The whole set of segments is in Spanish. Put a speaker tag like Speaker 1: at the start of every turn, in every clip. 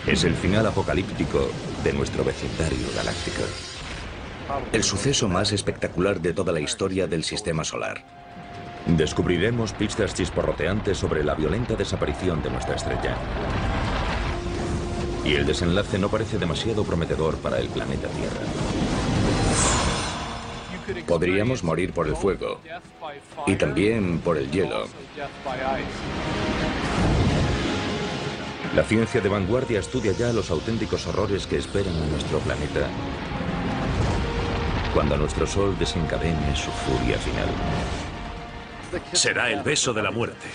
Speaker 1: Es el final apocalíptico de nuestro vecindario galáctico.
Speaker 2: El suceso más espectacular de toda la historia del sistema solar.
Speaker 1: Descubriremos pistas chisporroteantes sobre la violenta desaparición de nuestra estrella. Y el desenlace no parece demasiado prometedor para el planeta Tierra.
Speaker 2: Podríamos morir por el fuego y también por el hielo.
Speaker 1: La ciencia de vanguardia estudia ya los auténticos horrores que esperan a nuestro planeta cuando nuestro Sol desencadene su furia final.
Speaker 3: Será el beso de la muerte.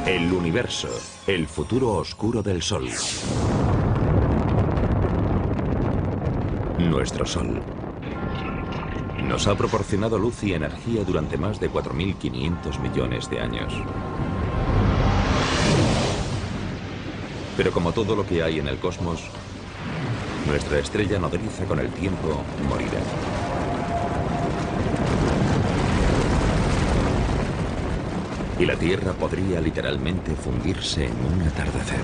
Speaker 1: El universo, el futuro oscuro del Sol. Nuestro Sol nos ha proporcionado luz y energía durante más de 4.500 millones de años. Pero como todo lo que hay en el cosmos, nuestra estrella nodriza con el tiempo morirá. Y la Tierra podría literalmente fundirse en un atardecer.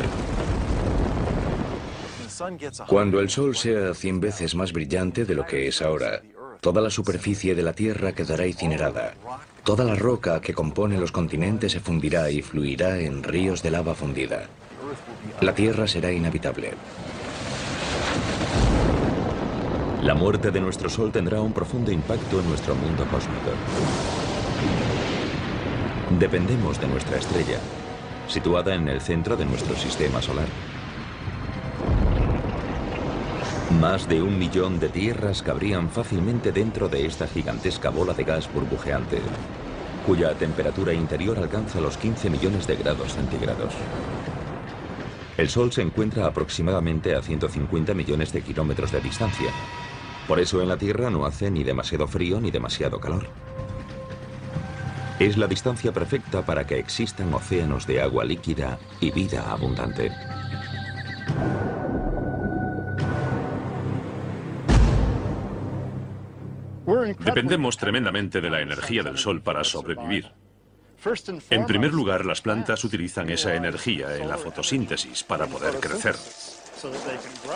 Speaker 2: Cuando el Sol sea 100 veces más brillante de lo que es ahora, toda la superficie de la Tierra quedará incinerada. Toda la roca que compone los continentes se fundirá y fluirá en ríos de lava fundida. La Tierra será inhabitable.
Speaker 1: La muerte de nuestro Sol tendrá un profundo impacto en nuestro mundo cósmico. Dependemos de nuestra estrella, situada en el centro de nuestro sistema solar. Más de 1 millón de tierras cabrían fácilmente dentro de esta gigantesca bola de gas burbujeante, cuya temperatura interior alcanza los 15 millones de grados centígrados. El Sol se encuentra aproximadamente a 150 millones de kilómetros de distancia. Por eso en la Tierra no hace ni demasiado frío ni demasiado calor. Es la distancia perfecta para que existan océanos de agua líquida y vida abundante.
Speaker 3: Dependemos tremendamente de la energía del Sol para sobrevivir. En primer lugar, las plantas utilizan esa energía en la fotosíntesis para poder crecer.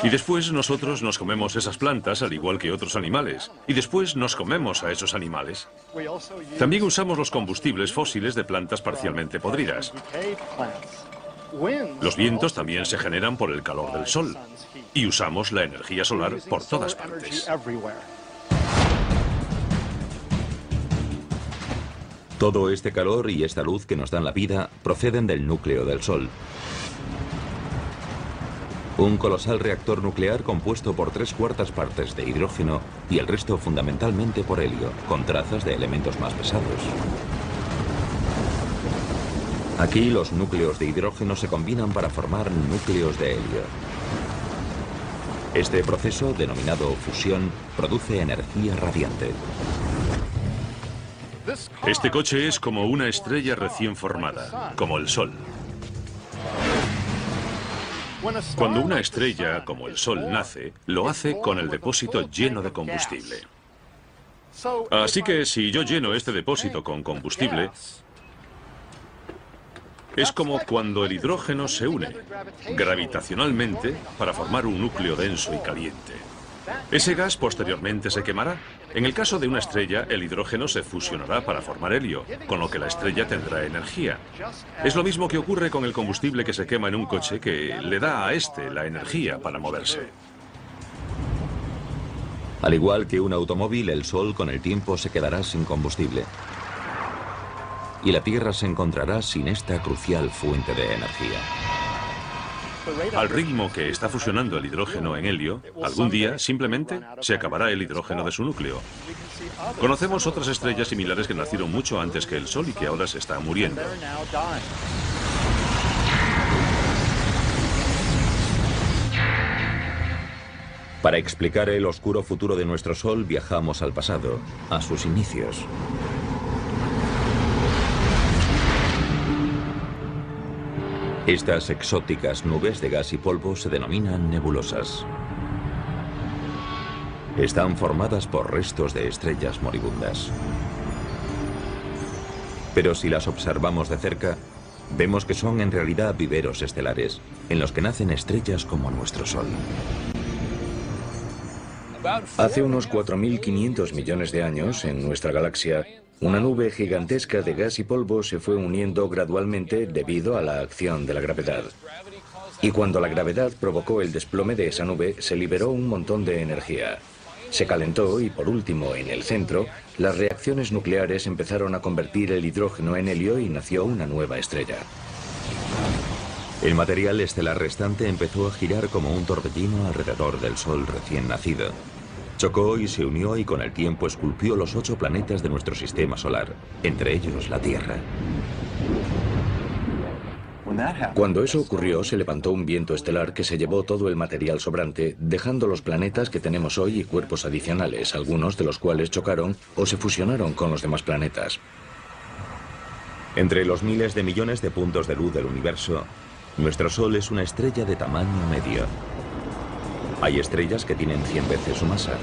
Speaker 3: Y después nosotros nos comemos esas plantas al igual que otros animales. Y después nos comemos a esos animales. También usamos los combustibles fósiles de plantas parcialmente podridas. Los vientos también se generan por el calor del Sol. Y usamos la energía solar por todas partes.
Speaker 1: Todo este calor y esta luz que nos dan la vida proceden del núcleo del Sol. Un colosal reactor nuclear compuesto por 3/4 partes de hidrógeno y el resto fundamentalmente por helio, con trazas de elementos más pesados. Aquí los núcleos de hidrógeno se combinan para formar núcleos de helio. Este proceso, denominado fusión, produce energía radiante.
Speaker 3: Este coche es como una estrella recién formada, como el Sol. Cuando una estrella, como el Sol, nace, lo hace con el depósito lleno de combustible. Así que si yo lleno este depósito con combustible, es como cuando el hidrógeno se une gravitacionalmente para formar un núcleo denso y caliente. Ese gas posteriormente se quemará. En el caso de una estrella, el hidrógeno se fusionará para formar helio, con lo que la estrella tendrá energía. Es lo mismo que ocurre con el combustible que se quema en un coche, que le da a este la energía para moverse.
Speaker 1: Al igual que un automóvil, el Sol con el tiempo se quedará sin combustible. Y la Tierra se encontrará sin esta crucial fuente de energía.
Speaker 3: Al ritmo que está fusionando el hidrógeno en helio, algún día simplemente se acabará el hidrógeno de su núcleo. Conocemos otras estrellas similares que nacieron mucho antes que el Sol y que ahora se están muriendo.
Speaker 1: Para explicar el oscuro futuro de nuestro Sol, viajamos al pasado, a sus inicios. Estas exóticas nubes de gas y polvo se denominan nebulosas. Están formadas por restos de estrellas moribundas. Pero si las observamos de cerca, vemos que son en realidad viveros estelares, en los que nacen estrellas como nuestro Sol.
Speaker 2: Hace unos 4.500 millones de años, en nuestra galaxia, una nube gigantesca de gas y polvo se fue uniendo gradualmente debido a la acción de la gravedad. Y cuando la gravedad provocó el desplome de esa nube, se liberó un montón de energía. Se calentó y, por último, en el centro, las reacciones nucleares empezaron a convertir el hidrógeno en helio y nació una nueva estrella.
Speaker 1: El material estelar restante empezó a girar como un torbellino alrededor del Sol recién nacido. Chocó y se unió y con el tiempo esculpió los 8 planetas de nuestro sistema solar, entre ellos la Tierra.
Speaker 2: Cuando eso ocurrió, se levantó un viento estelar que se llevó todo el material sobrante, dejando los planetas que tenemos hoy y cuerpos adicionales, algunos de los cuales chocaron o se fusionaron con los demás planetas.
Speaker 1: Entre los miles de millones de puntos de luz del universo, nuestro Sol es una estrella de tamaño medio. Hay estrellas que tienen 100 veces su masa.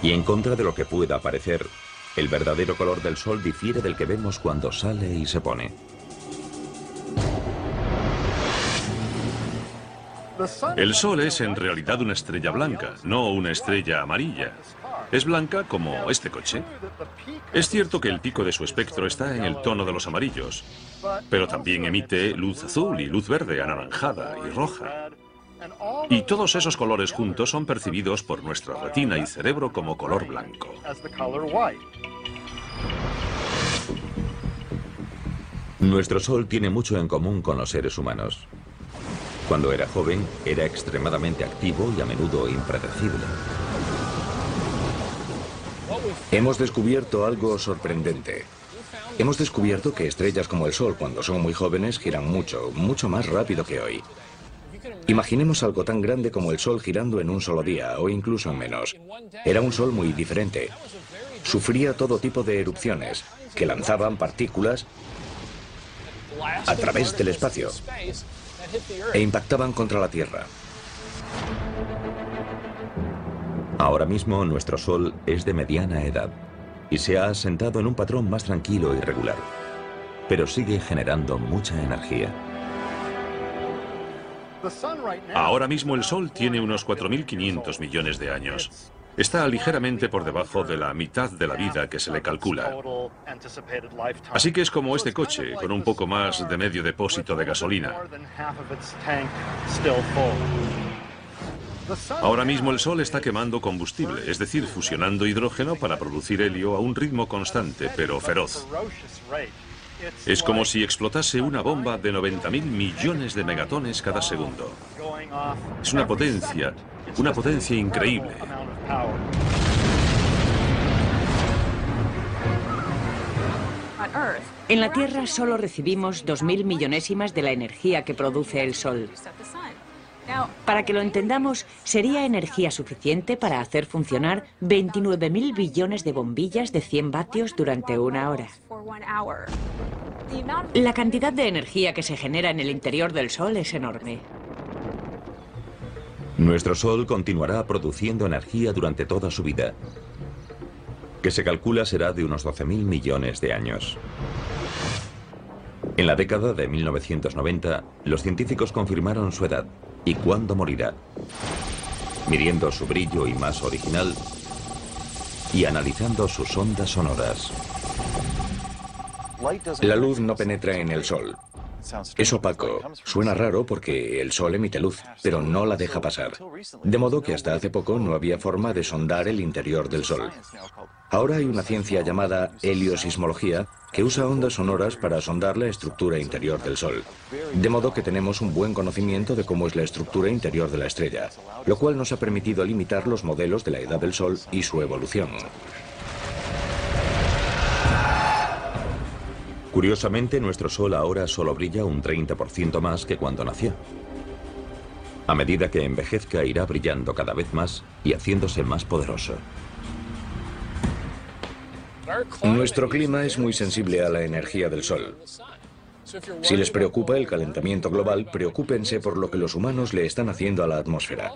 Speaker 1: Y en contra de lo que pueda parecer, el verdadero color del Sol difiere del que vemos cuando sale y se pone.
Speaker 3: El Sol es en realidad una estrella blanca, no una estrella amarilla. Es blanca como este coche. Es cierto que el pico de su espectro está en el tono de los amarillos, pero también emite luz azul y luz verde, anaranjada y roja. Y todos esos colores juntos son percibidos por nuestra retina y cerebro como color blanco.
Speaker 1: Nuestro Sol tiene mucho en común con los seres humanos. Cuando era joven, era extremadamente activo y a menudo impredecible.
Speaker 2: Hemos descubierto algo sorprendente. Hemos descubierto que estrellas como el Sol, cuando son muy jóvenes, giran mucho, mucho más rápido que hoy. Imaginemos algo tan grande como el Sol girando en un solo día, o incluso en menos. Era un Sol muy diferente. Sufría todo tipo de erupciones, que lanzaban partículas a través del espacio e impactaban contra la Tierra.
Speaker 1: Ahora mismo nuestro Sol es de mediana edad y se ha asentado en un patrón más tranquilo y regular, pero sigue generando mucha energía.
Speaker 3: Ahora mismo el Sol tiene unos 4.500 millones de años. Está ligeramente por debajo de la mitad de la vida que se le calcula. Así que es como este coche, con un poco más de medio depósito de gasolina. Ahora mismo el Sol está quemando combustible, es decir, fusionando hidrógeno para producir helio a un ritmo constante, pero feroz. Es como si explotase una bomba de 90.000 millones de megatones cada segundo. Es una potencia increíble.
Speaker 4: En la Tierra solo recibimos 2.000 millonésimas de la energía que produce el Sol. Para que lo entendamos, sería energía suficiente para hacer funcionar 29.000 billones de bombillas de 100 vatios durante una hora. La cantidad de energía que se genera en el interior del Sol es enorme.
Speaker 1: Nuestro Sol continuará produciendo energía durante toda su vida, que se calcula será de unos 12.000 millones de años. En la década de 1990, los científicos confirmaron su edad y cuándo morirá, midiendo su brillo y masa original y analizando sus ondas sonoras.
Speaker 2: La luz no penetra en el Sol. Es opaco. Suena raro porque el Sol emite luz, pero no la deja pasar. De modo que hasta hace poco no había forma de sondar el interior del Sol. Ahora hay una ciencia llamada heliosismología que usa ondas sonoras para sondar la estructura interior del Sol. De modo que tenemos un buen conocimiento de cómo es la estructura interior de la estrella, lo cual nos ha permitido limitar los modelos de la edad del Sol y su evolución.
Speaker 1: Curiosamente, nuestro Sol ahora solo brilla un 30% más que cuando nació. A medida que envejezca, irá brillando cada vez más y haciéndose más poderoso.
Speaker 2: Nuestro clima es muy sensible a la energía del Sol. Si les preocupa el calentamiento global, preocúpense por lo que los humanos le están haciendo a la atmósfera.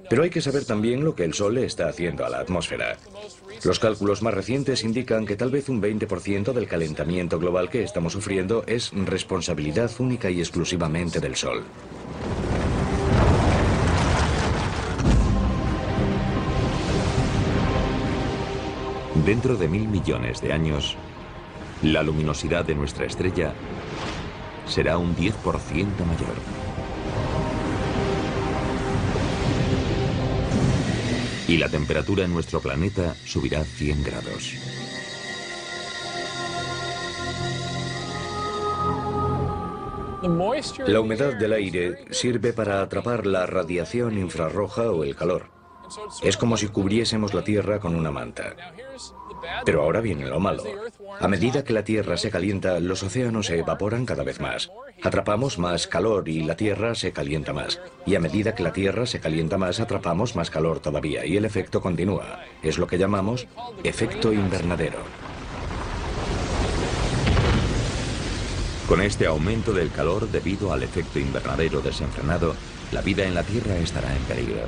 Speaker 2: Pero hay que saber también lo que el Sol le está haciendo a la atmósfera. Los cálculos más recientes indican que tal vez un 20% del calentamiento global que estamos sufriendo es responsabilidad única y exclusivamente del Sol.
Speaker 1: Dentro de 1000 millones de años, la luminosidad de nuestra estrella será un 10% mayor. Y la temperatura en nuestro planeta subirá 100 grados.
Speaker 2: La humedad del aire sirve para atrapar la radiación infrarroja o el calor. Es como si cubriésemos la Tierra con una manta. Pero ahora viene lo malo. A medida que la Tierra se calienta, los océanos se evaporan cada vez más. Atrapamos más calor y la Tierra se calienta más. Y a medida que la Tierra se calienta más, atrapamos más calor todavía. Y el efecto continúa. Es lo que llamamos efecto invernadero.
Speaker 1: Con este aumento del calor debido al efecto invernadero desenfrenado, la vida en la Tierra estará en peligro.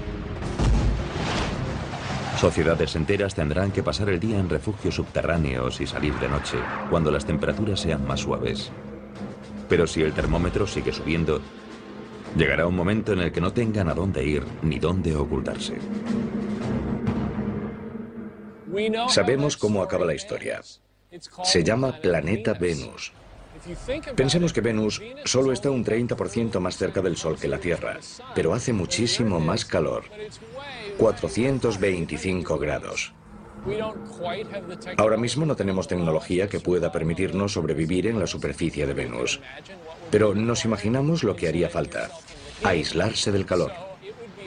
Speaker 1: Sociedades enteras tendrán que pasar el día en refugios subterráneos y salir de noche, cuando las temperaturas sean más suaves. Pero si el termómetro sigue subiendo, llegará un momento en el que no tengan a dónde ir ni dónde ocultarse.
Speaker 2: Sabemos cómo acaba la historia. Se llama Planeta Venus. Pensemos que Venus solo está un 30% más cerca del Sol que la Tierra, pero hace muchísimo más calor. 425 grados. Ahora mismo no tenemos tecnología que pueda permitirnos sobrevivir en la superficie de Venus. Pero nos imaginamos lo que haría falta: aislarse del calor.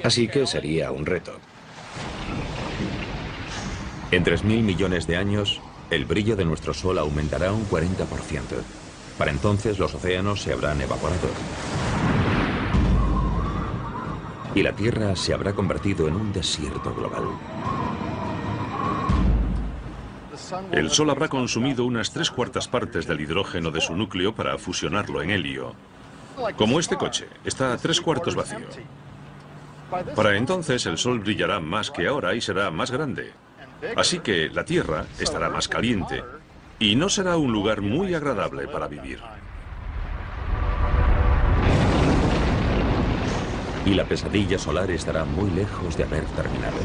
Speaker 2: Así que sería un reto.
Speaker 1: En 3000 millones de años, el brillo de nuestro Sol aumentará un 40%. Para entonces los océanos se habrán evaporado. Y la Tierra se habrá convertido en un desierto global.
Speaker 3: El Sol habrá consumido unas 3/4 partes del hidrógeno de su núcleo para fusionarlo en helio. Como este coche, está a 3/4 vacío. Para entonces el Sol brillará más que ahora y será más grande. Así que la Tierra estará más caliente y no será un lugar muy agradable para vivir.
Speaker 1: Y la pesadilla solar estará muy lejos de haber terminado.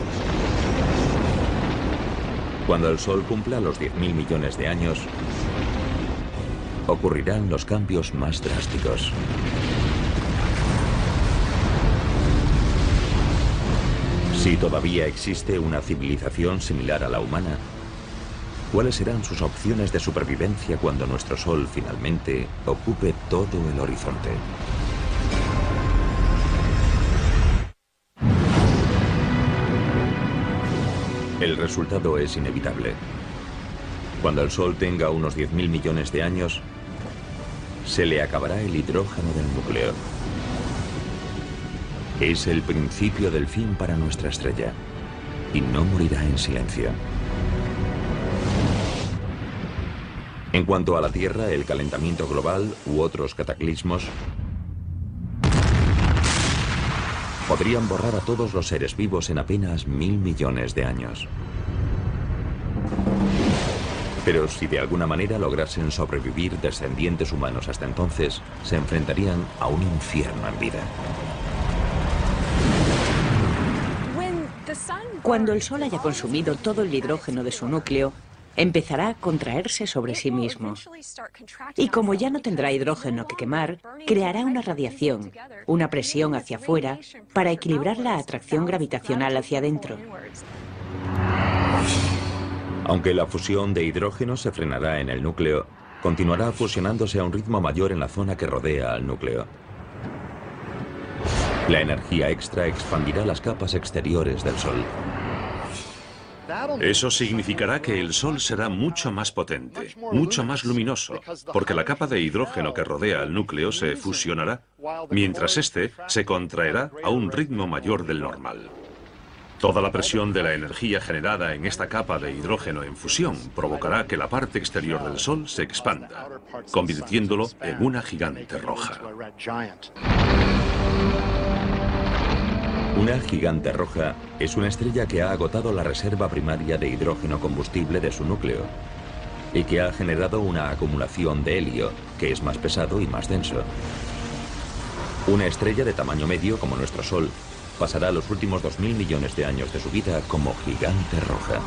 Speaker 1: Cuando el Sol cumpla los 10.000 millones de años, ocurrirán los cambios más drásticos. Si todavía existe una civilización similar a la humana, ¿cuáles serán sus opciones de supervivencia cuando nuestro Sol finalmente ocupe todo el horizonte? El resultado es inevitable. Cuando el Sol tenga unos 10.000 millones de años, se le acabará el hidrógeno del núcleo. Es el principio del fin para nuestra estrella, y no morirá en silencio. En cuanto a la Tierra, el calentamiento global u otros cataclismos podrían borrar a todos los seres vivos en apenas 1000 millones de años. Pero si de alguna manera lograsen sobrevivir descendientes humanos hasta entonces, se enfrentarían a un infierno en vida.
Speaker 4: Cuando el Sol haya consumido todo el hidrógeno de su núcleo, empezará a contraerse sobre sí mismo. Y como ya no tendrá hidrógeno que quemar, creará una radiación, una presión hacia afuera, para equilibrar la atracción gravitacional hacia adentro.
Speaker 1: Aunque la fusión de hidrógeno se frenará en el núcleo, continuará fusionándose a un ritmo mayor en la zona que rodea al núcleo. La energía extra expandirá las capas exteriores del Sol.
Speaker 3: Eso significará que el Sol será mucho más potente, mucho más luminoso, porque la capa de hidrógeno que rodea al núcleo se fusionará, mientras este se contraerá a un ritmo mayor del normal. Toda la presión de la energía generada en esta capa de hidrógeno en fusión provocará que la parte exterior del Sol se expanda, convirtiéndolo en una gigante roja.
Speaker 1: Una gigante roja es una estrella que ha agotado la reserva primaria de hidrógeno combustible de su núcleo y que ha generado una acumulación de helio, que es más pesado y más denso. Una estrella de tamaño medio como nuestro Sol pasará los últimos 2.000 millones de años de su vida como gigante roja.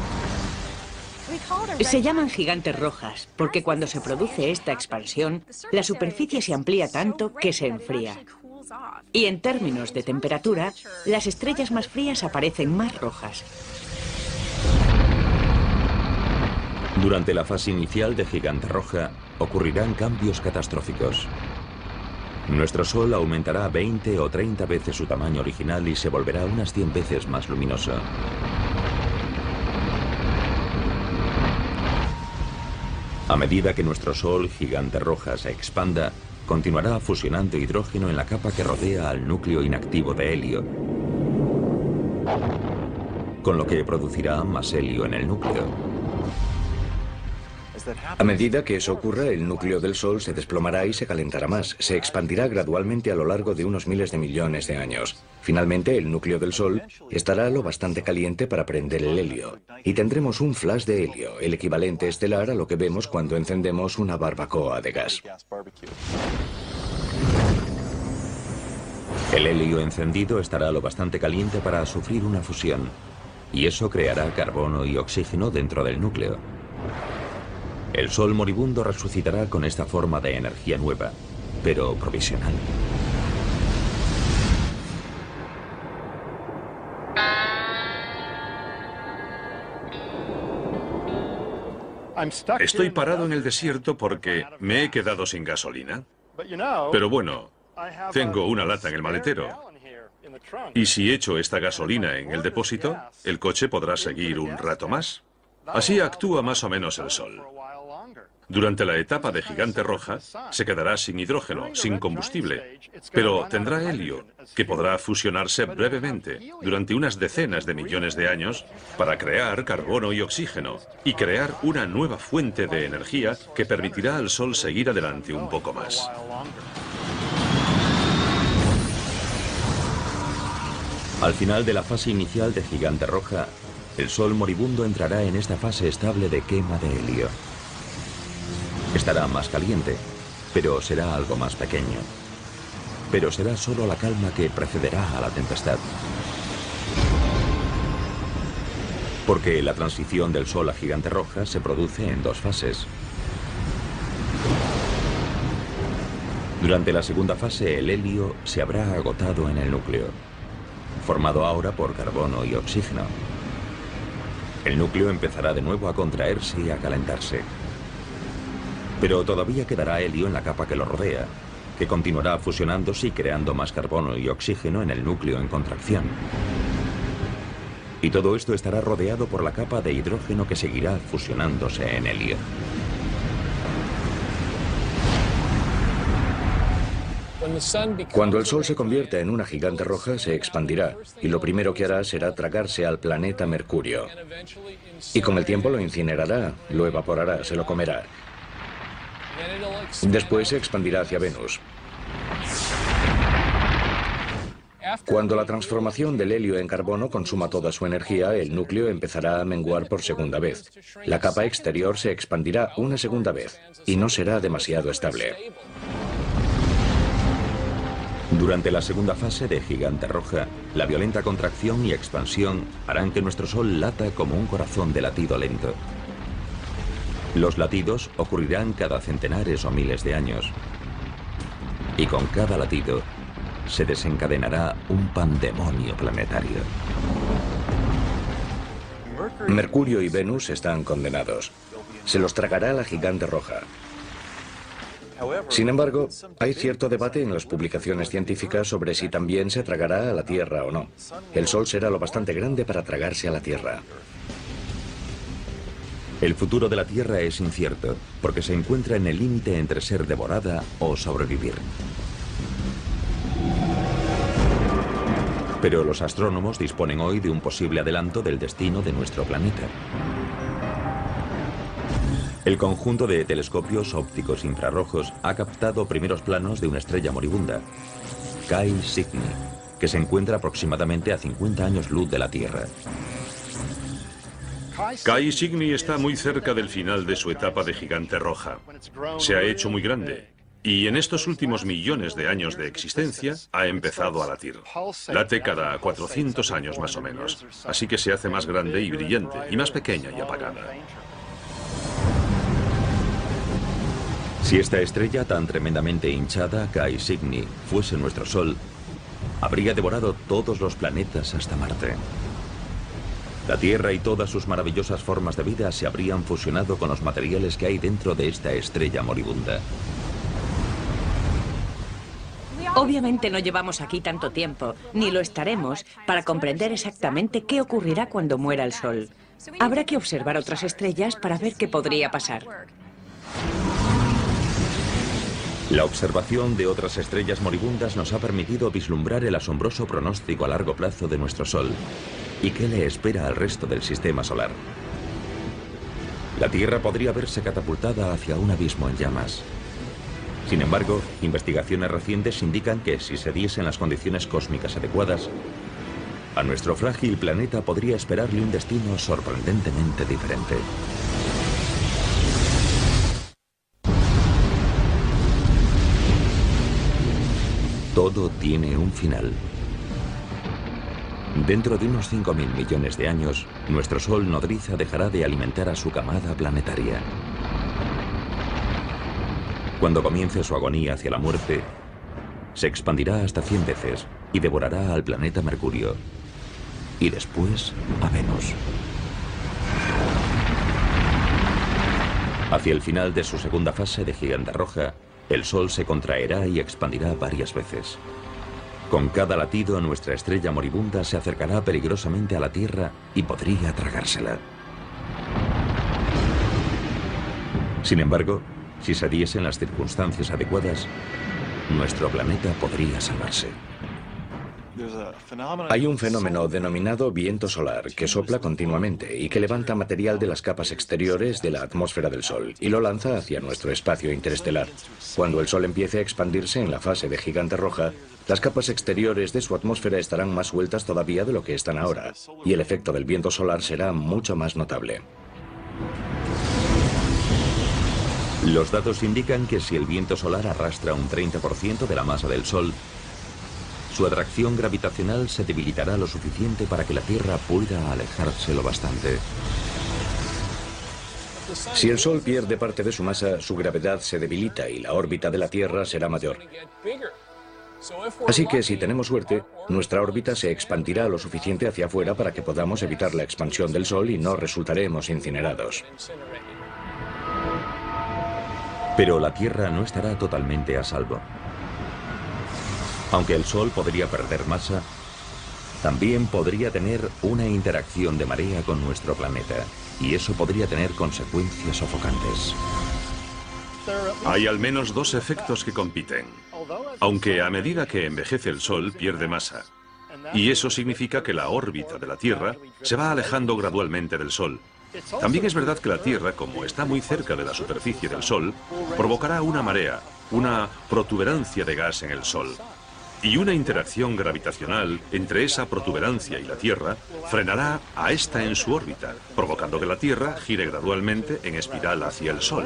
Speaker 4: Se llaman gigantes rojas porque cuando se produce esta expansión, la superficie se amplía tanto que se enfría. Y en términos de temperatura, las estrellas más frías aparecen más rojas.
Speaker 1: Durante la fase inicial de gigante roja, ocurrirán cambios catastróficos. Nuestro Sol aumentará 20 o 30 veces su tamaño original y se volverá unas 100 veces más luminoso. A medida que nuestro Sol gigante roja se expanda, continuará fusionando hidrógeno en la capa que rodea al núcleo inactivo de helio, con lo que producirá más helio en el núcleo.
Speaker 2: A medida que eso ocurra, el núcleo del Sol se desplomará y se calentará más. Se expandirá gradualmente a lo largo de unos miles de millones de años. Finalmente, el núcleo del Sol estará lo bastante caliente para prender el helio. Y tendremos un flash de helio, el equivalente estelar a lo que vemos cuando encendemos una barbacoa de gas.
Speaker 1: El helio encendido estará lo bastante caliente para sufrir una fusión, y eso creará carbono y oxígeno dentro del núcleo. El Sol moribundo resucitará con esta forma de energía nueva, pero provisional.
Speaker 3: Estoy parado en el desierto porque me he quedado sin gasolina. Pero bueno, tengo una lata en el maletero. Y si echo esta gasolina en el depósito, el coche podrá seguir un rato más. Así actúa más o menos el Sol. Durante la etapa de gigante roja, se quedará sin hidrógeno, sin combustible, pero tendrá helio, que podrá fusionarse brevemente, durante unas decenas de millones de años, para crear carbono y oxígeno, y crear una nueva fuente de energía que permitirá al Sol seguir adelante un poco más.
Speaker 1: Al final de la fase inicial de gigante roja, el Sol moribundo entrará en esta fase estable de quema de helio. Estará más caliente, pero será algo más pequeño. Pero será solo la calma que precederá a la tempestad. Porque la transición del Sol a gigante roja se produce en dos fases. Durante la segunda fase, el helio se habrá agotado en el núcleo, formado ahora por carbono y oxígeno. El núcleo empezará de nuevo a contraerse y a calentarse. Pero todavía quedará helio en la capa que lo rodea, que continuará fusionándose y creando más carbono y oxígeno en el núcleo en contracción. Y todo esto estará rodeado por la capa de hidrógeno que seguirá fusionándose en helio.
Speaker 2: Cuando el Sol se convierta en una gigante roja, se expandirá, y lo primero que hará será tragarse al planeta Mercurio. Y con el tiempo lo incinerará, lo evaporará, se lo comerá. Después se expandirá hacia Venus. Cuando la transformación del helio en carbono consuma toda su energía, el núcleo empezará a menguar por segunda vez. La capa exterior se expandirá una segunda vez, y no será demasiado estable.
Speaker 1: Durante la segunda fase de gigante roja, la violenta contracción y expansión harán que nuestro Sol lata como un corazón de latido lento. Los latidos ocurrirán cada centenares o miles de años. Y con cada latido se desencadenará un pandemonio planetario.
Speaker 2: Mercurio y Venus están condenados. Se los tragará la gigante roja. Sin embargo, hay cierto debate en las publicaciones científicas sobre si también se tragará a la Tierra o no. El Sol será lo bastante grande para tragarse a la Tierra.
Speaker 1: El futuro de la Tierra es incierto, porque se encuentra en el límite entre ser devorada o sobrevivir. Pero los astrónomos disponen hoy de un posible adelanto del destino de nuestro planeta. El conjunto de telescopios ópticos infrarrojos ha captado primeros planos de una estrella moribunda, Cae Cygni, que se encuentra aproximadamente a 50 años luz de la Tierra.
Speaker 3: Cae Cygni está muy cerca del final de su etapa de gigante roja. Se ha hecho muy grande y en estos últimos millones de años de existencia ha empezado a latir. Late cada 400 años más o menos, así que se hace más grande y brillante y más pequeña y apagada.
Speaker 1: Si esta estrella tan tremendamente hinchada, Cae Cygni, fuese nuestro Sol, habría devorado todos los planetas hasta Marte. La Tierra y todas sus maravillosas formas de vida se habrían fusionado con los materiales que hay dentro de esta estrella moribunda.
Speaker 4: Obviamente no llevamos aquí tanto tiempo, ni lo estaremos, para comprender exactamente qué ocurrirá cuando muera el Sol. Habrá que observar otras estrellas para ver qué podría pasar.
Speaker 1: La observación de otras estrellas moribundas nos ha permitido vislumbrar el asombroso pronóstico a largo plazo de nuestro Sol y qué le espera al resto del sistema solar. La Tierra podría verse catapultada hacia un abismo en llamas. Sin embargo, investigaciones recientes indican que si se diesen las condiciones cósmicas adecuadas, a nuestro frágil planeta podría esperarle un destino sorprendentemente diferente. Todo tiene un final. Dentro de unos 5.000 millones de años, nuestro Sol nodriza dejará de alimentar a su camada planetaria. Cuando comience su agonía hacia la muerte, se expandirá hasta 100 veces y devorará al planeta Mercurio, y después a Venus. Hacia el final de su segunda fase de gigante roja, el Sol se contraerá y expandirá varias veces. Con cada latido, nuestra estrella moribunda se acercará peligrosamente a la Tierra y podría tragársela. Sin embargo, si se diesen las circunstancias adecuadas, nuestro planeta podría salvarse.
Speaker 2: Hay un fenómeno denominado viento solar que sopla continuamente y que levanta material de las capas exteriores de la atmósfera del Sol y lo lanza hacia nuestro espacio interestelar. Cuando el Sol empiece a expandirse en la fase de gigante roja, las capas exteriores de su atmósfera estarán más sueltas todavía de lo que están ahora, y el efecto del viento solar será mucho más notable.
Speaker 1: Los datos indican que si el viento solar arrastra un 30% de la masa del Sol, su atracción gravitacional se debilitará lo suficiente para que la Tierra pueda alejarse lo bastante.
Speaker 2: Si el Sol pierde parte de su masa, su gravedad se debilita y la órbita de la Tierra será mayor. Así que si tenemos suerte, nuestra órbita se expandirá lo suficiente hacia afuera para que podamos evitar la expansión del Sol y no resultaremos incinerados.
Speaker 1: Pero la Tierra no estará totalmente a salvo. Aunque el Sol podría perder masa, también podría tener una interacción de marea con nuestro planeta, y eso podría tener consecuencias sofocantes.
Speaker 3: Hay al menos dos efectos que compiten. Aunque a medida que envejece el Sol pierde masa, y eso significa que la órbita de la Tierra se va alejando gradualmente del Sol. También es verdad que la Tierra, como está muy cerca de la superficie del Sol, provocará una marea, una protuberancia de gas en el Sol. Y una interacción gravitacional entre esa protuberancia y la Tierra frenará a esta en su órbita, provocando que la Tierra gire gradualmente en espiral hacia el Sol.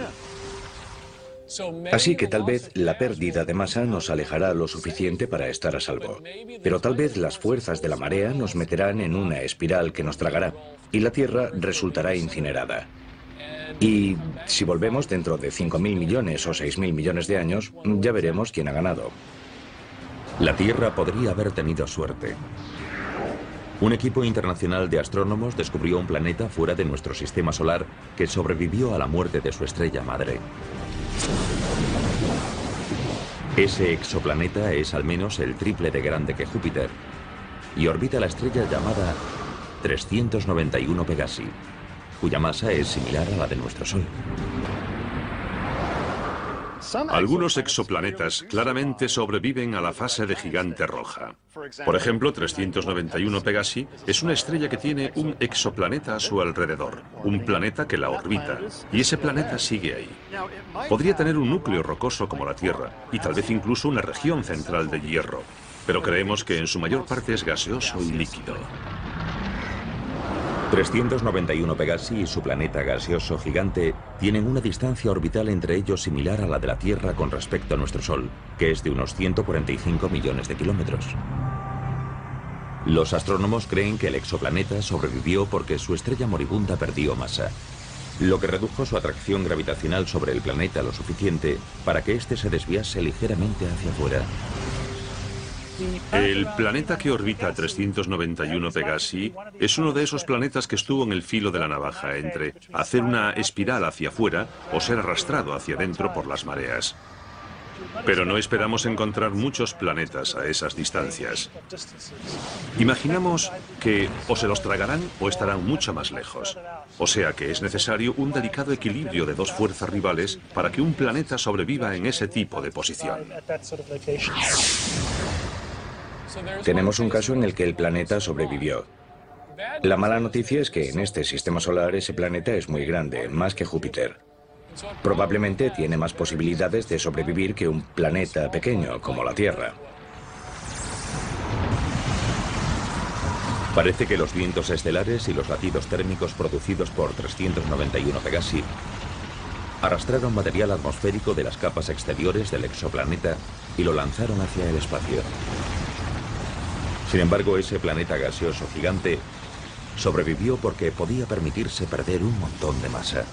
Speaker 2: Así que tal vez la pérdida de masa nos alejará lo suficiente para estar a salvo. Pero tal vez las fuerzas de la marea nos meterán en una espiral que nos tragará y la Tierra resultará incinerada. Y si volvemos dentro de 5.000 millones o 6.000 millones de años, ya veremos quién ha ganado.
Speaker 1: La Tierra podría haber tenido suerte. Un equipo internacional de astrónomos descubrió un planeta fuera de nuestro sistema solar que sobrevivió a la muerte de su estrella madre. Ese exoplaneta es al menos el triple de grande que Júpiter y orbita la estrella llamada 391 Pegasi, cuya masa es similar a la de nuestro Sol.
Speaker 3: Algunos exoplanetas claramente sobreviven a la fase de gigante roja. Por ejemplo, 391 Pegasi es una estrella que tiene un exoplaneta a su alrededor, un planeta que la orbita, y ese planeta sigue ahí. Podría tener un núcleo rocoso como la Tierra, y tal vez incluso una región central de hierro, pero creemos que en su mayor parte es gaseoso y líquido.
Speaker 1: 391 Pegasi y su planeta gaseoso gigante tienen una distancia orbital entre ellos similar a la de la Tierra con respecto a nuestro Sol, que es de unos 145 millones de kilómetros. Los astrónomos creen que el exoplaneta sobrevivió porque su estrella moribunda perdió masa, lo que redujo su atracción gravitacional sobre el planeta lo suficiente para que éste se desviase ligeramente hacia afuera.
Speaker 3: El planeta que orbita 391 Pegasi es uno de esos planetas que estuvo en el filo de la navaja entre hacer una espiral hacia afuera o ser arrastrado hacia adentro por las mareas. Pero no esperamos encontrar muchos planetas a esas distancias. Imaginamos que o se los tragarán o estarán mucho más lejos. O sea que es necesario un delicado equilibrio de dos fuerzas rivales para que un planeta sobreviva en ese tipo de posición.
Speaker 2: Tenemos un caso en el que el planeta sobrevivió. La mala noticia es que en este sistema solar ese planeta es muy grande, más que Júpiter. Probablemente tiene más posibilidades de sobrevivir que un planeta pequeño como la Tierra.
Speaker 1: Parece que los vientos estelares y los latidos térmicos producidos por 391 Pegasi arrastraron material atmosférico de las capas exteriores del exoplaneta y lo lanzaron hacia el espacio. Sin embargo, ese planeta gaseoso gigante sobrevivió porque podía permitirse perder un montón de masa.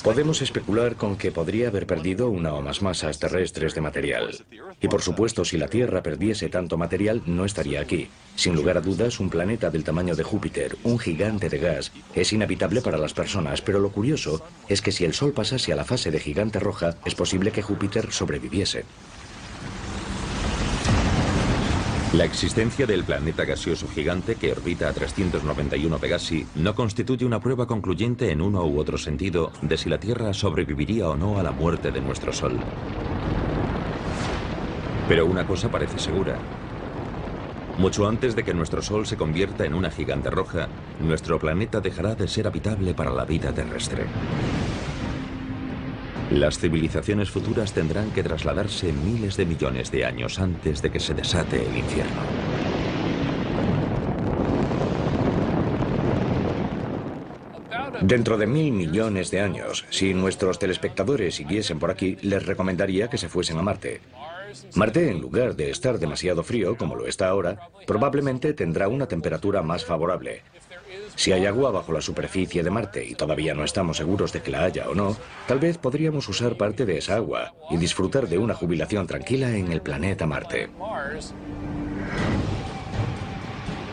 Speaker 2: Podemos especular con que podría haber perdido una o más masas terrestres de material. Y por supuesto, si la Tierra perdiese tanto material, no estaría aquí. Sin lugar a dudas, un planeta del tamaño de Júpiter, un gigante de gas, es inhabitable para las personas, pero lo curioso es que si el Sol pasase a la fase de gigante roja, es posible que Júpiter sobreviviese.
Speaker 1: La existencia del planeta gaseoso gigante que orbita a 391 Pegasi no constituye una prueba concluyente en uno u otro sentido de si la Tierra sobreviviría o no a la muerte de nuestro Sol. Pero una cosa parece segura. Mucho antes de que nuestro Sol se convierta en una gigante roja, nuestro planeta dejará de ser habitable para la vida terrestre. Las civilizaciones futuras tendrán que trasladarse miles de millones de años antes de que se desate el infierno.
Speaker 2: Dentro de 1000 millones de años, si nuestros telespectadores siguiesen por aquí, les recomendaría que se fuesen a Marte. Marte, en lugar de estar demasiado frío, como lo está ahora, probablemente tendrá una temperatura más favorable. Si hay agua bajo la superficie de Marte y todavía no estamos seguros de que la haya o no, tal vez podríamos usar parte de esa agua y disfrutar de una jubilación tranquila en el planeta Marte.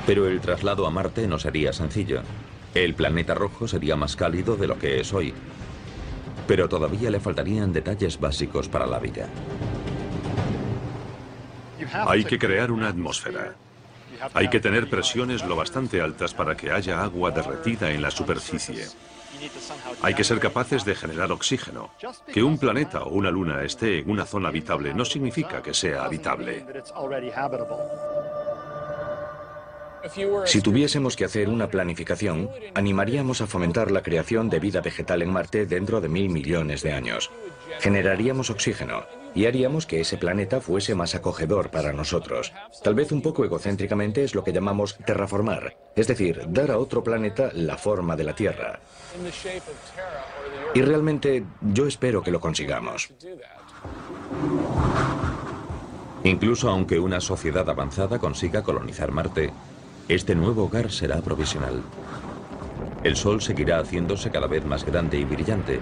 Speaker 1: Pero el traslado a Marte no sería sencillo. El planeta rojo sería más cálido de lo que es hoy. Pero todavía le faltarían detalles básicos para la vida.
Speaker 3: Hay que crear una atmósfera. Hay que tener presiones lo bastante altas para que haya agua derretida en la superficie. Hay que ser capaces de generar oxígeno. Que un planeta o una luna esté en una zona habitable no significa que sea habitable.
Speaker 2: Si tuviésemos que hacer una planificación, animaríamos a fomentar la creación de vida vegetal en Marte dentro de 1000 millones de años. Generaríamos oxígeno y haríamos que ese planeta fuese más acogedor para nosotros. Tal vez un poco egocéntricamente es lo que llamamos terraformar, es decir, dar a otro planeta la forma de la Tierra. Y realmente yo espero que lo consigamos.
Speaker 1: Incluso aunque una sociedad avanzada consiga colonizar Marte, este nuevo hogar será provisional. El Sol seguirá haciéndose cada vez más grande y brillante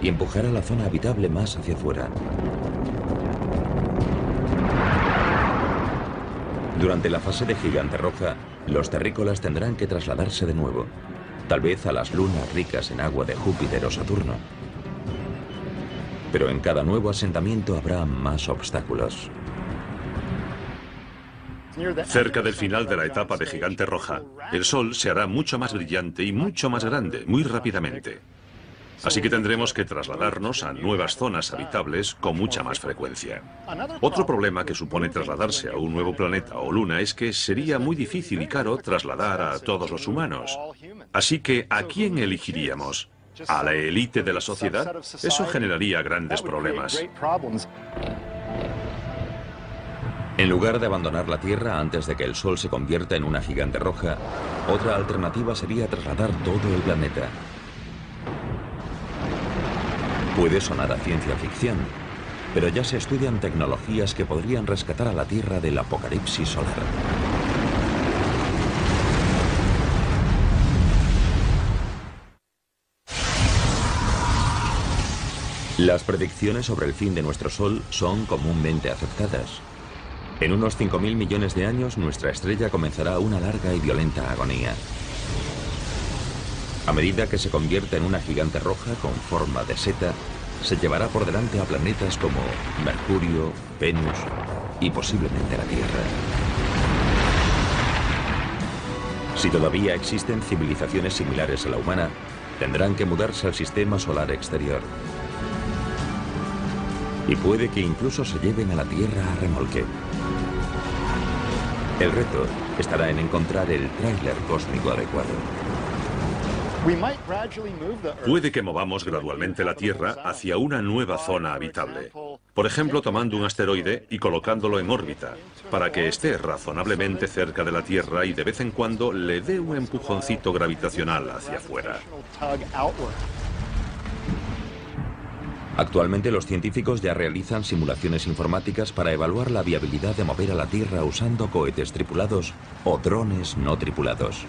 Speaker 1: y empujará la zona habitable más hacia afuera. Durante la fase de gigante roja, los terrícolas tendrán que trasladarse de nuevo, tal vez a las lunas ricas en agua de Júpiter o Saturno. Pero en cada nuevo asentamiento habrá más obstáculos.
Speaker 3: Cerca del final de la etapa de gigante roja, el Sol se hará mucho más brillante y mucho más grande, muy rápidamente. Así que tendremos que trasladarnos a nuevas zonas habitables con mucha más frecuencia. Otro problema que supone trasladarse a un nuevo planeta o luna es que sería muy difícil y caro trasladar a todos los humanos. Así que, ¿a quién elegiríamos? ¿A la élite de la sociedad? Eso generaría grandes problemas.
Speaker 1: En lugar de abandonar la Tierra antes de que el Sol se convierta en una gigante roja, otra alternativa sería trasladar todo el planeta. Puede sonar a ciencia ficción, pero ya se estudian tecnologías que podrían rescatar a la Tierra del apocalipsis solar. Las predicciones sobre el fin de nuestro Sol son comúnmente aceptadas. En unos 5.000 millones de años, nuestra estrella comenzará una larga y violenta agonía. A medida que se convierta en una gigante roja con forma de seta, se llevará por delante a planetas como Mercurio, Venus y posiblemente la Tierra. Si todavía existen civilizaciones similares a la humana, tendrán que mudarse al sistema solar exterior. Y puede que incluso se lleven a la Tierra a remolque. El reto estará en encontrar el tráiler cósmico adecuado.
Speaker 3: Puede que movamos gradualmente la Tierra hacia una nueva zona habitable. Por ejemplo, tomando un asteroide y colocándolo en órbita, para que esté razonablemente cerca de la Tierra y de vez en cuando le dé un empujoncito gravitacional hacia afuera.
Speaker 1: Actualmente los científicos ya realizan simulaciones informáticas para evaluar la viabilidad de mover a la Tierra usando cohetes tripulados o drones no tripulados.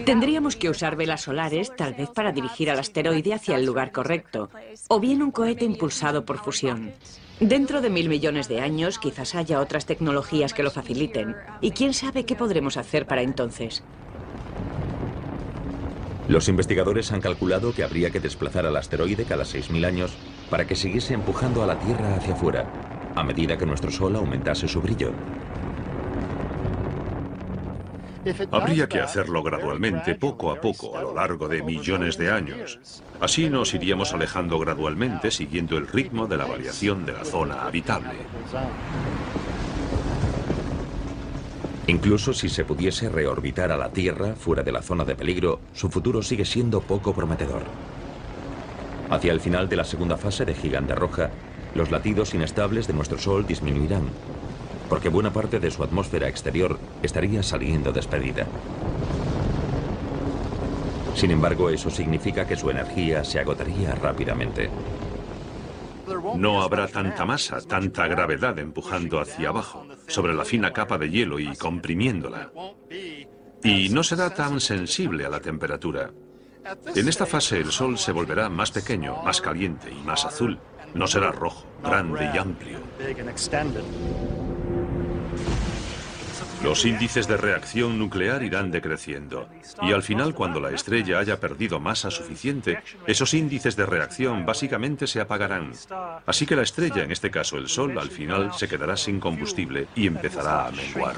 Speaker 4: Tendríamos que usar velas solares, tal vez para dirigir al asteroide hacia el lugar correcto, o bien un cohete impulsado por fusión. Dentro de 1.000 millones de años, quizás haya otras tecnologías que lo faciliten, y quién sabe qué podremos hacer para entonces.
Speaker 1: Los investigadores han calculado que habría que desplazar al asteroide cada 6.000 años para que siguiese empujando a la Tierra hacia afuera, a medida que nuestro Sol aumentase su brillo.
Speaker 3: Habría que hacerlo gradualmente, poco a poco, a lo largo de millones de años. Así nos iríamos alejando gradualmente, siguiendo el ritmo de la variación de la zona habitable.
Speaker 1: Incluso si se pudiese reorbitar a la Tierra fuera de la zona de peligro, su futuro sigue siendo poco prometedor. Hacia el final de la segunda fase de Gigante Roja, los latidos inestables de nuestro Sol disminuirán, porque buena parte de su atmósfera exterior estaría saliendo despedida. Sin embargo, eso significa que su energía se agotaría rápidamente.
Speaker 3: No habrá tanta masa, tanta gravedad empujando hacia abajo, sobre la fina capa de hielo y comprimiéndola. Y no será tan sensible a la temperatura. En esta fase el Sol se volverá más pequeño, más caliente y más azul. No será rojo, grande y amplio. Los índices de reacción nuclear irán decreciendo, y al final, cuando la estrella haya perdido masa suficiente, esos índices de reacción básicamente se apagarán. Así que la estrella, en este caso el Sol, al final se quedará sin combustible y empezará a menguar.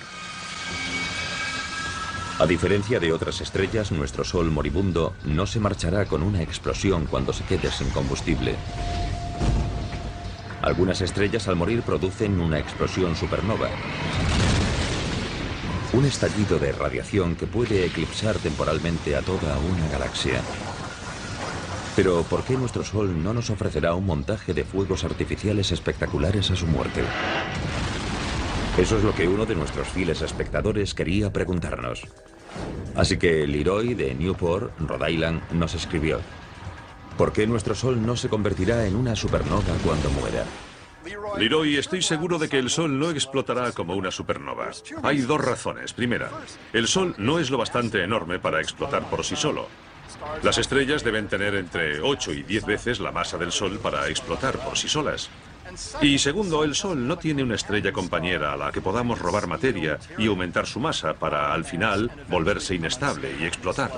Speaker 1: A diferencia de otras estrellas, nuestro Sol moribundo no se marchará con una explosión cuando se quede sin combustible. Algunas estrellas al morir producen una explosión supernova. Un estallido de radiación que puede eclipsar temporalmente a toda una galaxia. Pero ¿por qué nuestro Sol no nos ofrecerá un montaje de fuegos artificiales espectaculares a su muerte? Eso es lo que uno de nuestros fieles espectadores quería preguntarnos. Así que Leroy de Newport, Rhode Island, nos escribió: ¿por qué nuestro Sol no se convertirá en una supernova cuando muera?
Speaker 3: Leroy, estoy seguro de que el Sol no explotará como una supernova. Hay dos razones. Primera, el Sol no es lo bastante enorme para explotar por sí solo. Las estrellas deben tener entre 8 y 10 veces la masa del Sol para explotar por sí solas. Y segundo, el Sol no tiene una estrella compañera a la que podamos robar materia y aumentar su masa para, al final, volverse inestable y explotar.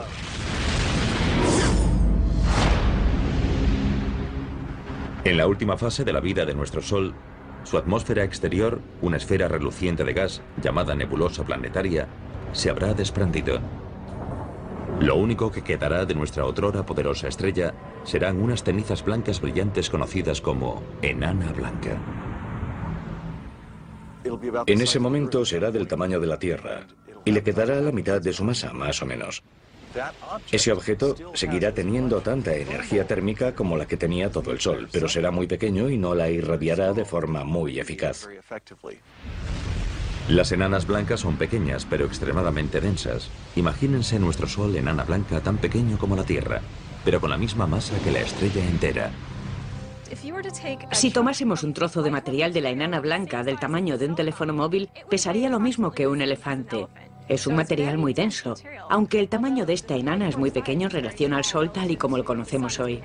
Speaker 1: En la última fase de la vida de nuestro Sol, su atmósfera exterior, una esfera reluciente de gas llamada nebulosa planetaria, se habrá desprendido. Lo único que quedará de nuestra otrora poderosa estrella serán unas cenizas blancas brillantes conocidas como enana blanca.
Speaker 2: En ese momento será del tamaño de la Tierra y le quedará la mitad de su masa, más o menos. Ese objeto seguirá teniendo tanta energía térmica como la que tenía todo el Sol, pero será muy pequeño y no la irradiará de forma muy eficaz.
Speaker 1: Las enanas blancas son pequeñas, pero extremadamente densas. Imagínense nuestro Sol enana blanca tan pequeño como la Tierra, pero con la misma masa que la estrella entera.
Speaker 4: Si tomásemos un trozo de material de la enana blanca del tamaño de un teléfono móvil, pesaría lo mismo que un elefante. Es un material muy denso, aunque el tamaño de esta enana es muy pequeño en relación al Sol tal y como lo conocemos hoy.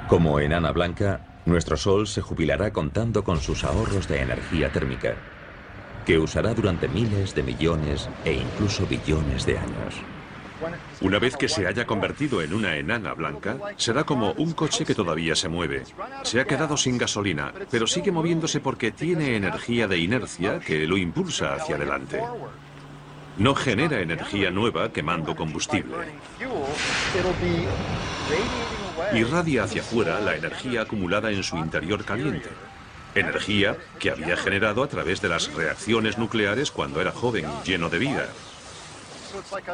Speaker 1: Como enana blanca, nuestro Sol se jubilará contando con sus ahorros de energía térmica, que usará durante miles de millones e incluso billones de años.
Speaker 3: Una vez que se haya convertido en una enana blanca, será como un coche que todavía se mueve. Se ha quedado sin gasolina, pero sigue moviéndose porque tiene energía de inercia que lo impulsa hacia adelante. No genera energía nueva quemando combustible. Irradia hacia afuera la energía acumulada en su interior caliente. Energía que había generado a través de las reacciones nucleares cuando era joven y lleno de vida.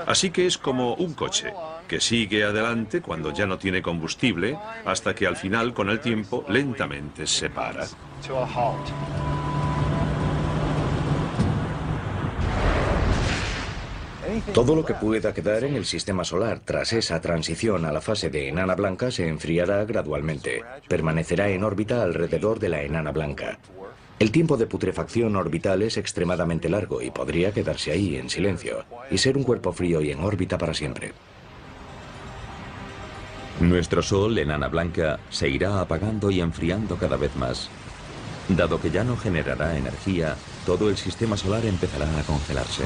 Speaker 3: Así que es como un coche, que sigue adelante cuando ya no tiene combustible, hasta que al final, con el tiempo, lentamente se para.
Speaker 2: Todo lo que pueda quedar en el sistema solar tras esa transición a la fase de enana blanca se enfriará gradualmente. Permanecerá en órbita alrededor de la enana blanca. El tiempo de putrefacción orbital es extremadamente largo y podría quedarse ahí en silencio y ser un cuerpo frío y en órbita para siempre.
Speaker 1: Nuestro Sol, enana blanca, se irá apagando y enfriando cada vez más. Dado que ya no generará energía, todo el sistema solar empezará a congelarse.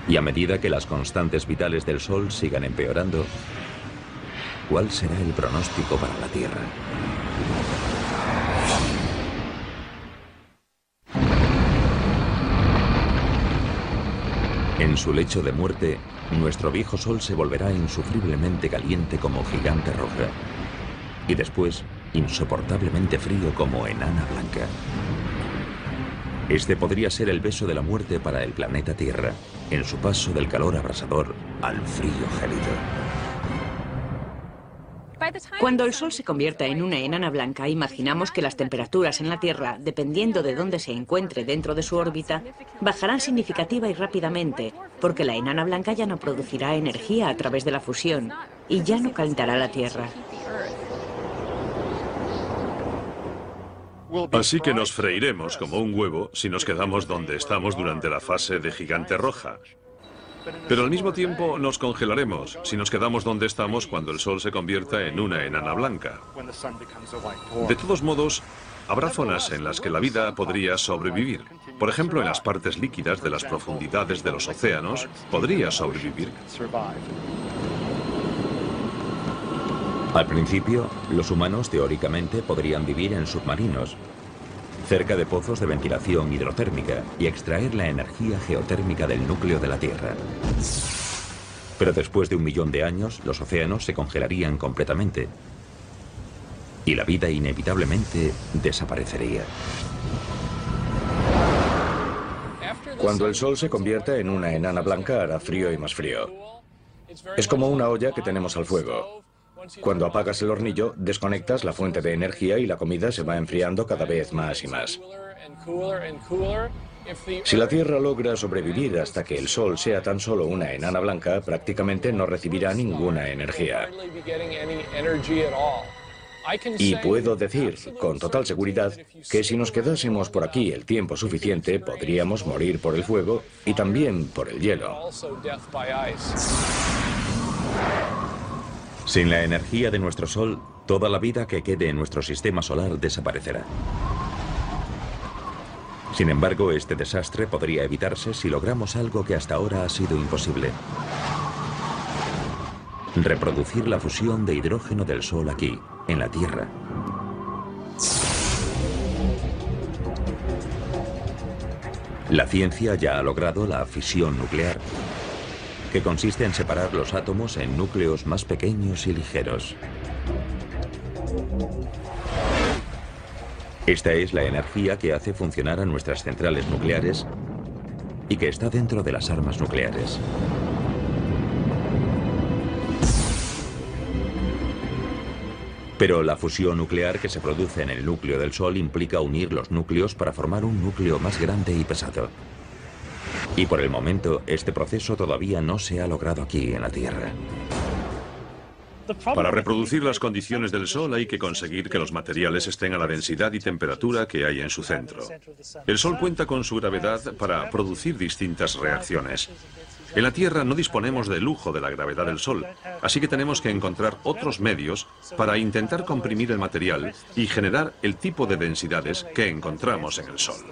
Speaker 1: Y a medida que las constantes vitales del Sol sigan empeorando, ¿cuál será el pronóstico para la Tierra? En su lecho de muerte, nuestro viejo Sol se volverá insufriblemente caliente como gigante roja y después insoportablemente frío como enana blanca. Este podría ser el beso de la muerte para el planeta Tierra, en su paso del calor abrasador al frío gélido.
Speaker 4: Cuando el Sol se convierta en una enana blanca, imaginamos que las temperaturas en la Tierra, dependiendo de dónde se encuentre dentro de su órbita, bajarán significativa y rápidamente, porque la enana blanca ya no producirá energía a través de la fusión y ya no calentará la Tierra.
Speaker 3: Así que nos freiremos como un huevo si nos quedamos donde estamos durante la fase de gigante roja. Pero al mismo tiempo nos congelaremos si nos quedamos donde estamos cuando el Sol se convierta en una enana blanca. De todos modos, habrá zonas en las que la vida podría sobrevivir. Por ejemplo, en las partes líquidas de las profundidades de los océanos, podría sobrevivir.
Speaker 1: Al principio, los humanos teóricamente podrían vivir en submarinos, cerca de pozos de ventilación hidrotérmica y extraer la energía geotérmica del núcleo de la Tierra. Pero después de 1 millón de años, los océanos se congelarían completamente y la vida inevitablemente desaparecería.
Speaker 2: Cuando el Sol se convierta en una enana blanca hará frío y más frío. Es como una olla que tenemos al fuego. Cuando apagas el hornillo, desconectas la fuente de energía y la comida se va enfriando cada vez más y más. Si la Tierra logra sobrevivir hasta que el Sol sea tan solo una enana blanca, prácticamente no recibirá ninguna energía. Y puedo decir, con total seguridad, que si nos quedásemos por aquí el tiempo suficiente, podríamos morir por el fuego y también por el hielo.
Speaker 1: Sin la energía de nuestro Sol, toda la vida que quede en nuestro sistema solar desaparecerá. Sin embargo, este desastre podría evitarse si logramos algo que hasta ahora ha sido imposible: reproducir la fusión de hidrógeno del Sol aquí, en la Tierra. La ciencia ya ha logrado la fisión nuclear, que consiste en separar los átomos en núcleos más pequeños y ligeros. Esta es la energía que hace funcionar a nuestras centrales nucleares y que está dentro de las armas nucleares. Pero la fusión nuclear que se produce en el núcleo del Sol implica unir los núcleos para formar un núcleo más grande y pesado. Y por el momento, este proceso todavía no se ha logrado aquí en la Tierra.
Speaker 3: Para reproducir las condiciones del Sol hay que conseguir que los materiales estén a la densidad y temperatura que hay en su centro. El Sol cuenta con su gravedad para producir distintas reacciones. En la Tierra no disponemos del lujo de la gravedad del Sol, así que tenemos que encontrar otros medios para intentar comprimir el material y generar el tipo de densidades que encontramos en el Sol.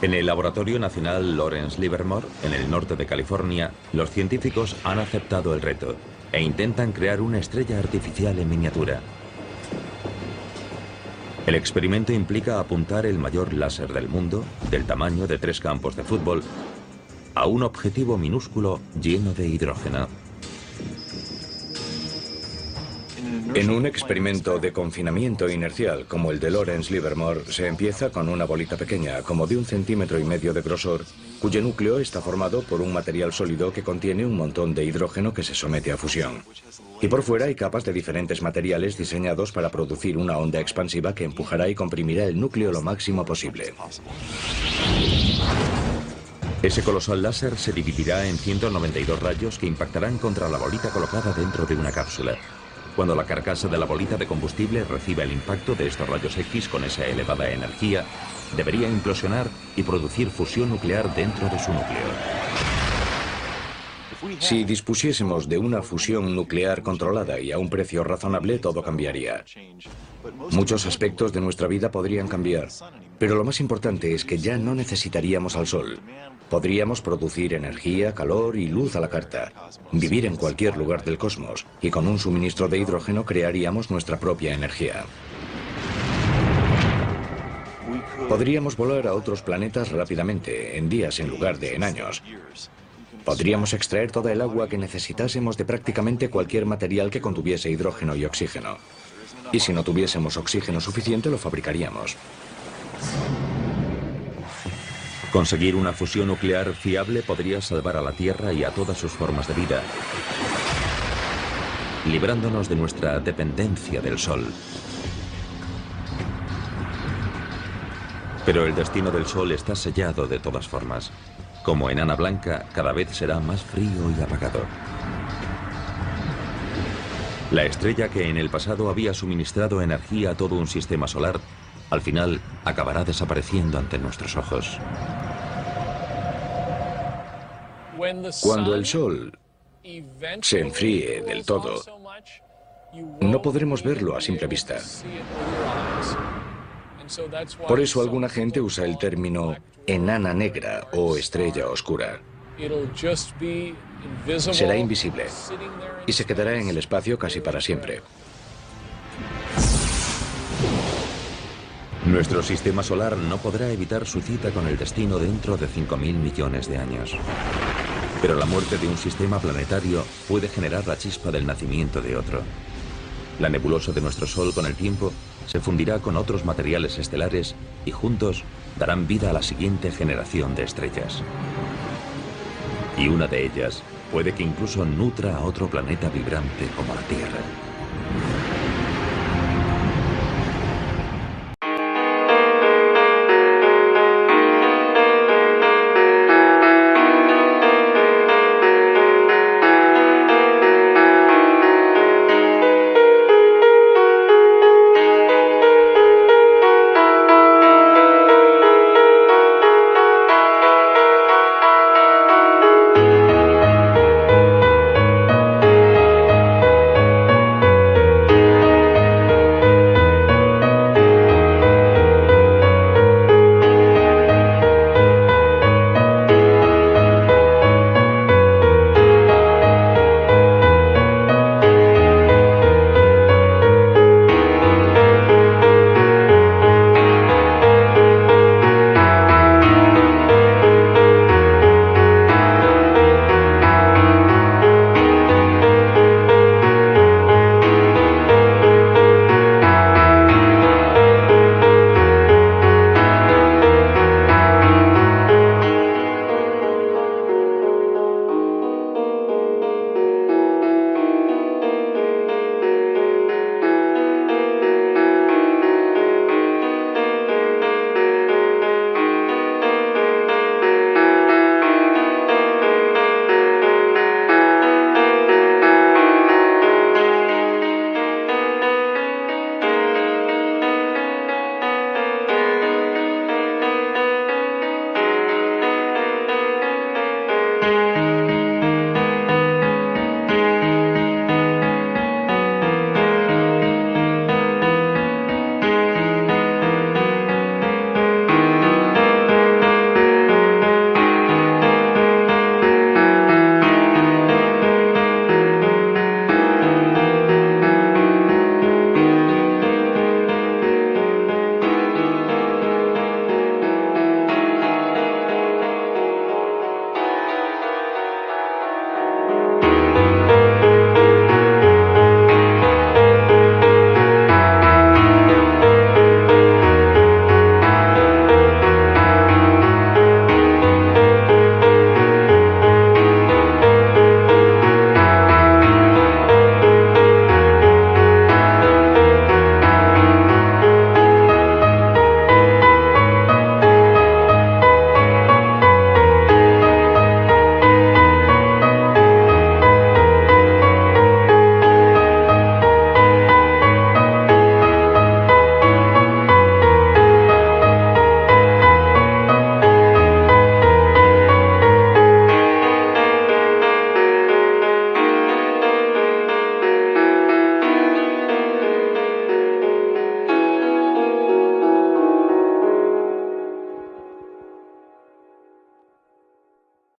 Speaker 1: En el Laboratorio Nacional Lawrence Livermore, en el norte de California, los científicos han aceptado el reto e intentan crear una estrella artificial en miniatura. El experimento implica apuntar el mayor láser del mundo, del tamaño de 3 campos de fútbol, a un objetivo minúsculo lleno de hidrógeno.
Speaker 2: En un experimento de confinamiento inercial como el de Lawrence Livermore, se empieza con una bolita pequeña, como de 1,5 centímetros de grosor, cuyo núcleo está formado por un material sólido que contiene un montón de hidrógeno que se somete a fusión. Y por fuera hay capas de diferentes materiales diseñados para producir una onda expansiva que empujará y comprimirá el núcleo lo máximo posible.
Speaker 1: Ese colosal láser se dividirá en 192 rayos que impactarán contra la bolita colocada dentro de una cápsula. Cuando la carcasa de la bolita de combustible reciba el impacto de estos rayos X con esa elevada energía, debería implosionar y producir fusión nuclear dentro de su núcleo.
Speaker 2: Si dispusiésemos de una fusión nuclear controlada y a un precio razonable, todo cambiaría. Muchos aspectos de nuestra vida podrían cambiar, pero lo más importante es que ya no necesitaríamos al Sol. Podríamos producir energía, calor y luz a la carta, vivir en cualquier lugar del cosmos, y con un suministro de hidrógeno crearíamos nuestra propia energía. Podríamos volar a otros planetas rápidamente, en días en lugar de en años. Podríamos extraer toda el agua que necesitásemos de prácticamente cualquier material que contuviese hidrógeno y oxígeno. Y si no tuviésemos oxígeno suficiente, lo fabricaríamos.
Speaker 1: Conseguir una fusión nuclear fiable podría salvar a la Tierra y a todas sus formas de vida, librándonos de nuestra dependencia del Sol. Pero el destino del Sol está sellado de todas formas. Como enana blanca, cada vez será más frío y apagado. La estrella que en el pasado había suministrado energía a todo un sistema solar, al final acabará desapareciendo ante nuestros ojos.
Speaker 2: Cuando el Sol se enfríe del todo, no podremos verlo a simple vista. Por eso alguna gente usa el término enana negra o estrella oscura. Será invisible y se quedará en el espacio casi para siempre.
Speaker 1: Nuestro sistema solar no podrá evitar su cita con el destino dentro de 5.000 millones de años. Pero la muerte de un sistema planetario puede generar la chispa del nacimiento de otro. La nebulosa de nuestro Sol con el tiempo se fundirá con otros materiales estelares y juntos darán vida a la siguiente generación de estrellas. Y una de ellas puede que incluso nutra a otro planeta vibrante como la Tierra.